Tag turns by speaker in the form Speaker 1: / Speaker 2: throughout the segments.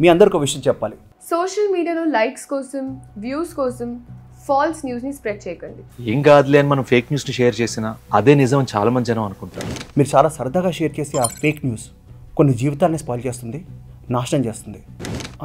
Speaker 1: మీ అందరికీ ఒక విషయం చెప్పాలి.
Speaker 2: సోషల్ మీడియాలో లైక్స్ కోసం, వ్యూస్ కోసం ఫాల్స్ న్యూస్ని స్ప్రెడ్ చేయకండి.
Speaker 3: ఏం కాదులే అని మనం ఫేక్ న్యూస్ని షేర్ చేసినా అదే నిజం చాలా మంది జనం అనుకుంటారు.
Speaker 1: మీరు చాలా సరదాగా షేర్ చేసే ఆ ఫేక్ న్యూస్ కొన్ని జీవితాలని స్పాయిల్ చేస్తుంది, నాశనం చేస్తుంది.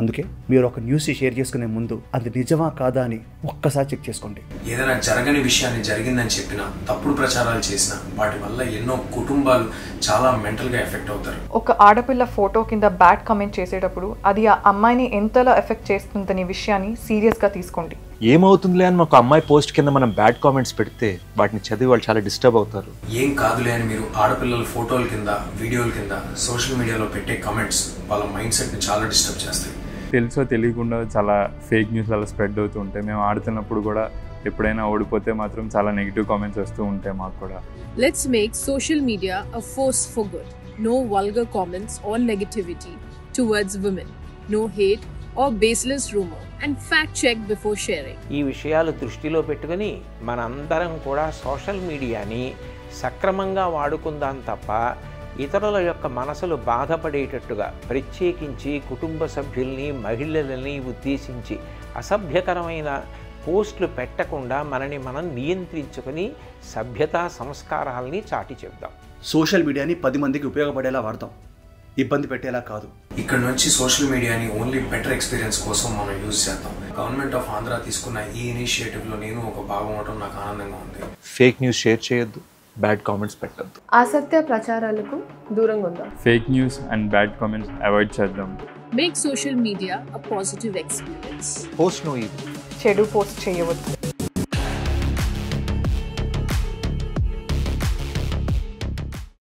Speaker 1: అందుకే మీరు ఒక న్యూస్ షేర్ చేసుకునే ముందు అది నిజమా కాదా అని ఒక్కసారి చెక్ చేసుకోండి.
Speaker 4: ఏదైనా జరగని విషయాన్ని జరిగిందని చెప్పినా, తప్పుడు ప్రచారాలు చేసినా వాటి వల్ల ఎన్నో కుటుంబాలు చాలా మెంటల్గా ఎఫెక్ట్ అవుతారు.
Speaker 5: ఒక ఆడపిల్ల ఫోటో కింద బ్యాడ్ కామెంట్ చేసేటప్పుడు అది ఆ అమ్మాయిని ఎంతలా ఎఫెక్ట్ చేస్తుందనే విషయాన్ని సీరియస్గా తీసుకోండి.
Speaker 3: ఏమవుతుందిలే అని ఒక అమ్మాయి పోస్ట్ కింద మనం బ్యాడ్ కామెంట్స్ పెడితే వాటిని చదివి వాళ్ళు చాలా డిస్టర్బ్ అవుతారు.
Speaker 4: ఏం కాదులే అని మీరు ఆడపిల్లల ఫోటోల కింద, వీడియోల కింద సోషల్ మీడియాలో పెట్టే కామెంట్స్ వాళ్ళ మైండ్ సెట్ని చాలా డిస్టర్బ్ చేస్తాయి.
Speaker 6: తెలుసో తెలియకుండా చాలా ఫేక్ న్యూస్ అలా స్ప్రెడ్ అవుతూ ఉంటాయి. మేము ఆడుతున్నప్పుడు కూడా ఎప్పుడైనా ఓడిపోతే మాత్రం చాలా నెగిటివ్ కామెంట్స్ వస్తూ ఉంటాయి మాకు కూడా.
Speaker 7: Let's make social media a force for good. No vulgar comments or negativity towards women. No hate or baseless rumor. And fact check before sharing.
Speaker 8: ఈ విషయాలు దృష్టిలో పెట్టుకుని మనందరం కూడా సోషల్ మీడియాని సక్రమంగా వాడుకుందాం తప్ప ఇతరుల యొక్క మనసులు బాధపడేటట్టుగా, ప్రత్యేకించి కుటుంబ సభ్యుల్ని, మహిళలని ఉద్దేశించి అసభ్యకరమైన పోస్టులు పెట్టకుండా మనని మనం నియంత్రించుకొని సభ్యతా సంస్కారాలని చాటి చెప్దాం.
Speaker 1: సోషల్ మీడియాని 10 మందికి ఉపయోగపడేలా వాడతాం, ఇబ్బంది పెట్టేలా కాదు.
Speaker 4: ఇక్కడ నుంచి సోషల్ మీడియాని ఓన్లీ బెటర్ ఎక్స్పీరియన్స్ కోసం మనం యూజ్ చేద్దాం. గవర్నమెంట్ ఆఫ్ ఆంధ్ర తీసుకున్న ఈ ఇనిషియేటివ్లో నేను ఒక భాగం అవడం నాకు ఆనందంగా ఉంది.
Speaker 3: ఫేక్ న్యూస్ షేర్ చేయొద్దు, బ్యాడ్ కామెంట్స్ పెట్టద్దు,
Speaker 2: అసత్య ప్రచారాలకు దూరంగా ఉందాం.
Speaker 6: Fake news and bad comments avoid చేద్దాం.
Speaker 7: Make social media a positive experience.
Speaker 3: Post no evil,
Speaker 5: చెడు పోస్ట్ చేయవద్దు.